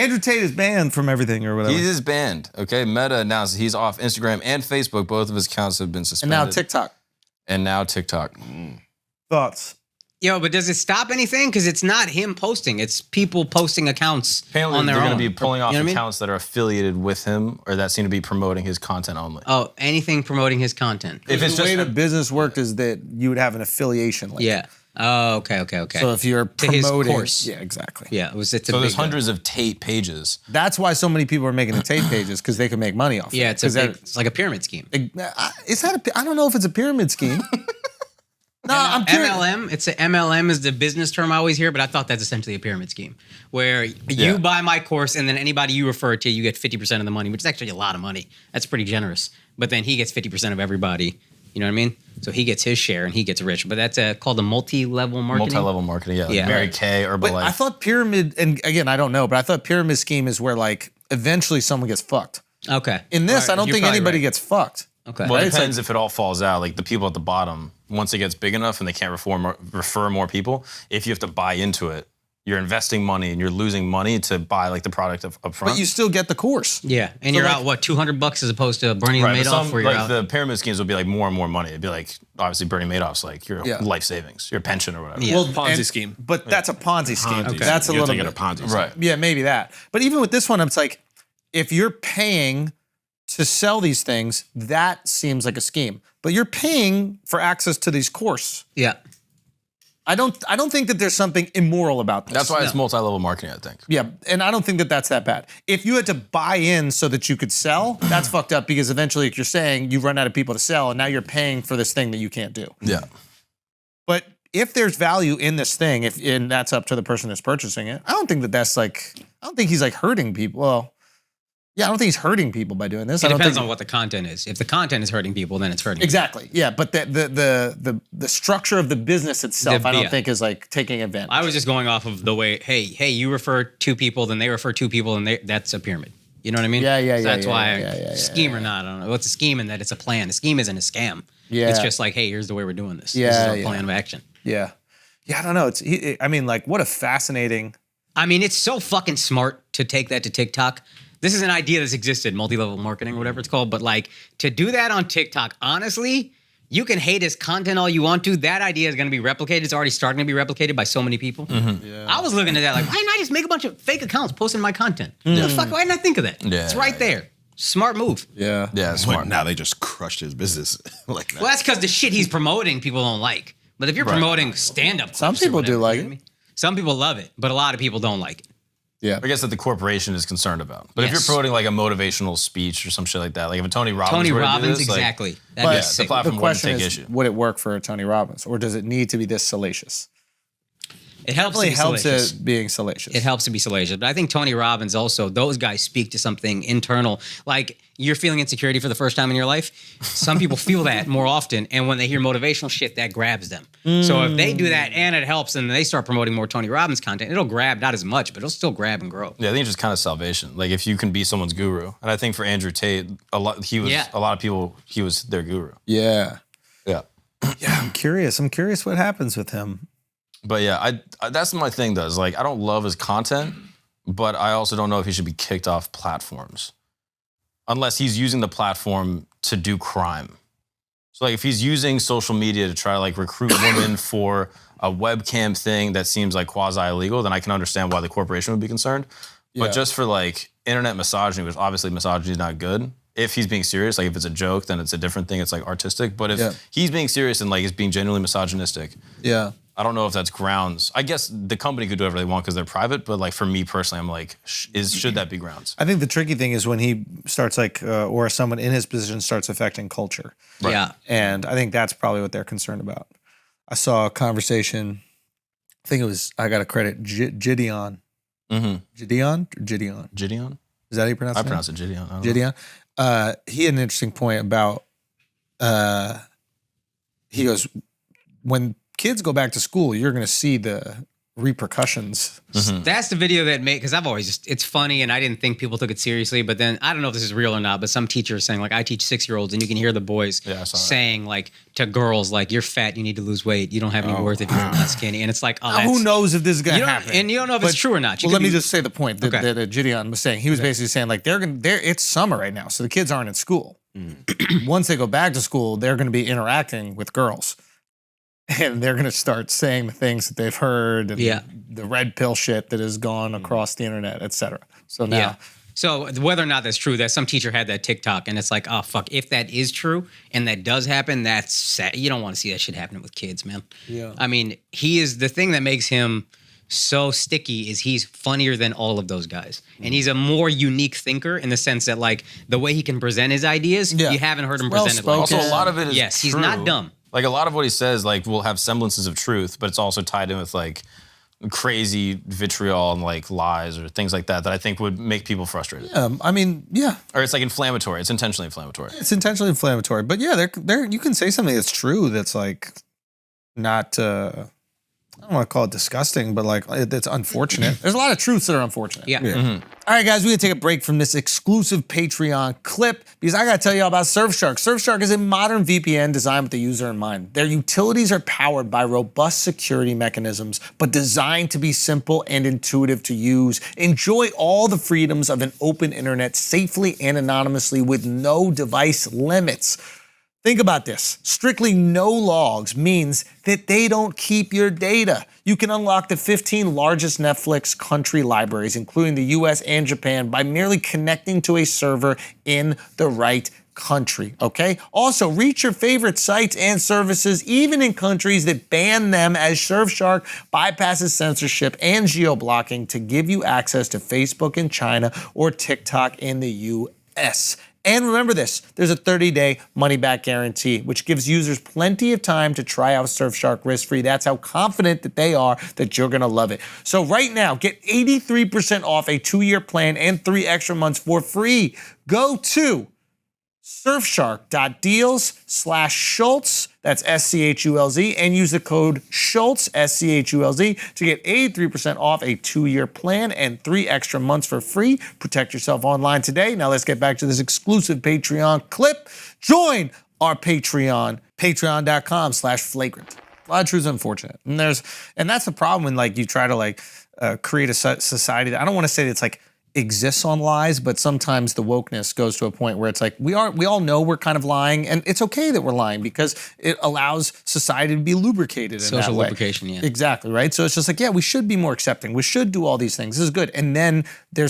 Andrew Tate is banned from everything or whatever. He is banned. Okay, Meta announced he's off Instagram and Facebook. Both of his accounts have been and suspended. now TikTok. And now TikTok. Thoughts? Yo, but does it stop anything? Because it's not him posting. It's people posting accounts Apparently, on their they're own. going to be pulling off You know what I mean? accounts that are affiliated with him or that seem to be promoting his content only. Oh, anything promoting his content. If it's the way just the business worked is that you would have an affiliation link. Yeah. Oh, okay. So if you're To his promoting, course. yeah, exactly. Yeah, it's a so there's big, hundreds of Tate pages. That's why so many people are making the Tate pages because they can make money off. Yeah, it. it's like a pyramid scheme. Is that? I don't know if it's a pyramid scheme. No, I'm curious. MLM. It's a MLM is the business term I always hear, but I thought that's essentially a pyramid scheme where you buy my course and then anybody you refer to, you get 50% of the money, which is actually a lot of money. That's pretty generous. But then he gets 50% of everybody. You know what I mean? So he gets his share and he gets rich. But that's called a multi-level marketing. Multi-level marketing, yeah. Like Yeah. Mary Kay, Herbalife. But I thought pyramid, and again, I don't know, but I thought pyramid scheme is where like eventually someone gets fucked. Okay. In this, All I don't you're think probably anybody right. gets fucked. Okay. Well, it It's depends if it all falls out. Like the people at the bottom, once it gets big enough and they can't refer more people, if you have to buy into it, you're investing money and you're losing money to buy like the product up front. But you still get the course. Yeah, and So you're like- out what $200 as opposed to Bernie Right, but Madoff, some, where you're like out. the pyramid schemes will be like more and more money. It'd be like obviously Bernie Madoff's like your Yeah. life savings, your pension or whatever. Yeah. Ponzi scheme. But that's a Ponzi scheme. Ponzi. That's a You're little thinking bit. of Ponzi scheme. Right. Yeah, maybe that. But even with this one, it's like if you're paying to sell these things, that seems like a scheme. But you're paying for access to these course. Yeah. I don't think that there's something immoral about this. That's why it's multi-level marketing, I think. Yeah, and I don't think that that's that bad. If you had to buy in so that you could sell, that's fucked up because eventually, like you're saying, you've run out of people to sell, and now you're paying for this thing that you can't do. Yeah. But if there's value in this thing, and that's up to the person that's purchasing it, I don't think that that's like, I don't think he's like hurting people. Well, yeah, I don't think he's hurting people by doing this. It I don't depends think, on what the content is. If the content is hurting people, then it's hurting. Exactly. Yeah, but the structure of the business itself, I don't yeah. think is like taking advantage. I was just going off of the way, hey, you refer two people, then they refer two people, and that's a pyramid. You know what I mean? Yeah, So that's why, yeah, scheme or not, I don't know. What's a scheme in that it's a plan. A scheme isn't a scam. Yeah. It's just like, hey, here's the way we're doing this. Yeah, This is our yeah. plan of action. Yeah. Yeah, I don't know. I mean, like, what a fascinating. I mean, it's so fucking smart to take that to TikTok. This is an idea that's existed, multi-level marketing or whatever it's called. But like to do that on TikTok, honestly, you can hate his content all you want to. That idea is going to be replicated. It's already starting to be replicated by so many people. Yeah. I was looking at that like, why didn't I just make a bunch of fake accounts posting my content? The fuck, why didn't I think of that? Yeah, It's right there. Smart move. Yeah. Yeah, But smart. now they just crushed his business like that. Well, that's because the shit he's promoting people don't like. But if you're promoting stand-up, Some clips or people do whatever, like you know what I mean? Some people love it, but a lot of people don't like it. Yeah. I guess that the corporation is concerned about. But if you're Yes. promoting like a motivational speech or some shit like that, like if a Tony Robbins Tony were to do Robbins, this, like, exactly. That'd But be yeah, the sick. platform the wouldn't question take is, issue. would it work for Tony Robbins, or does it need to be this salacious? It helps to Definitely be helps salacious. it being salacious. It helps to be salacious. But I think Tony Robbins also, those guys speak to something internal. Like you're feeling insecurity for the first time in your life. Some people feel that more often. And when they hear motivational shit, that grabs them. So if they do that and it helps and they start promoting more Tony Robbins content, it'll grab not as much, but it'll still grab and grow. Yeah, I think it's just kind of salvation. Like if you can be someone's guru, and I think for Andrew Tate, a lot of people, he was their guru. Yeah. Yeah, Yeah. I'm curious what happens with him. but yeah, I that's my thing though. Is like I don't love his content, but I also don't know if he should be kicked off platforms, unless he's using the platform to do crime. So like if he's using social media to try to like recruit women for a webcam thing that seems like quasi illegal, then I can understand why the corporation would be concerned. Yeah. But just for like internet misogyny, which obviously misogyny is not good. If he's being serious, like if it's a joke, then it's a different thing. It's like artistic. But if Yeah. he's being serious and like is being genuinely misogynistic, Yeah. I don't know if that's grounds. I guess the company could do whatever they want because they're private. But like for me personally, I'm like, should that be grounds? I think the tricky thing is when he starts like, or someone in his position starts affecting culture. Right. Yeah. And I think that's probably what they're concerned about. I saw a conversation, I think it was, I got to credit Gideon. Mm-hmm. Gideon? Or Gideon? Gideon? Is that how you pronounce it? I pronounce it Gideon. I don't know. Gideon. He had an interesting point about, he goes, when kids go back to school, you're going to see the repercussions. That's the video that made, because I've always it's funny and I didn't think people took it seriously, but then I don't know if this is real or not, but some teacher is saying like, I teach 6-year-olds and you can hear the boys Yeah, I saw that. saying like to girls, like, you're fat, you need to lose weight, you don't have any worth if you're not skinny. And it's like, oh, Now, that's, who knows if this is going you to don't- happen? and you don't know if it's true or not. You Well, let could me be- just say the point that, Okay. that Gideon was saying. He was basically saying like it's summer right now, so the kids aren't in school. Once they go back to school, they're going to be interacting with girls. And they're going to start saying the things that they've heard and Yeah. the red pill shit that has gone across the internet, et cetera. So now, Yeah. So whether or not that's true, that some teacher had that TikTok and it's like, oh fuck, if that is true and that does happen, that's sad. You don't want to see that shit happening with kids, man. Yeah. I mean, he is the thing that makes him so sticky is he's funnier than all of those guys. And he's a more unique thinker in the sense that like the way he can present his ideas, Yeah. you haven't heard him Well present it like spoken. Also, this. a lot of it is Yes, he's true. not dumb. Like a lot of what he says, like will have semblances of truth, but it's also tied in with like crazy vitriol and like lies or things like that that I think would make people frustrated. I mean, yeah, Or it's like inflammatory. It's intentionally inflammatory. it's intentionally inflammatory. But yeah, there you can say something that's true that's like not I don't want to call it disgusting, but like it's unfortunate. There's a lot of truths that are unfortunate. Yeah. All right, guys, we're gonna take a break from this exclusive Patreon clip because I gotta tell you all about Surfshark. Surfshark is a modern VPN designed with the user in mind. Their utilities are powered by robust security mechanisms, but designed to be simple and intuitive to use. Enjoy all the freedoms of an open internet safely and anonymously with no device limits. Think about this. Strictly no logs means that they don't keep your data. You can unlock the 15 largest Netflix country libraries, including the US and Japan, by merely connecting to a server in the right country, okay? Also, reach your favorite sites and services, even in countries that ban them, as Surfshark bypasses censorship and geo-blocking to give you access to Facebook in China or TikTok in the US. And remember this, there's a 30-day money-back guarantee, which gives users plenty of time to try out Surfshark risk-free. That's how confident that they are that you're gonna love it. So right now, get 83% off a 2-year plan and 3 extra months for free. Go to surfshark.deals/Schultz, that's SCHULZ, and use the code Schultz, SCHULZ, to get 83% off a 2-year plan and 3 extra months for free. Protect yourself online today. Now let's get back to this exclusive Patreon clip. Join our Patreon, patreon.com/flagrant. A lot of truths unfortunate. And that's the problem when like you try to like create a society that I don't want to say that it's like exists on lies, but sometimes the wokeness goes to a point where it's like we all know we're kind of lying, and it's okay that we're lying because it allows society to be lubricated in Social that way. lubrication, yeah. Exactly, right? So it's just like, yeah, we should be more accepting. We should do all these things. This is good. And then there's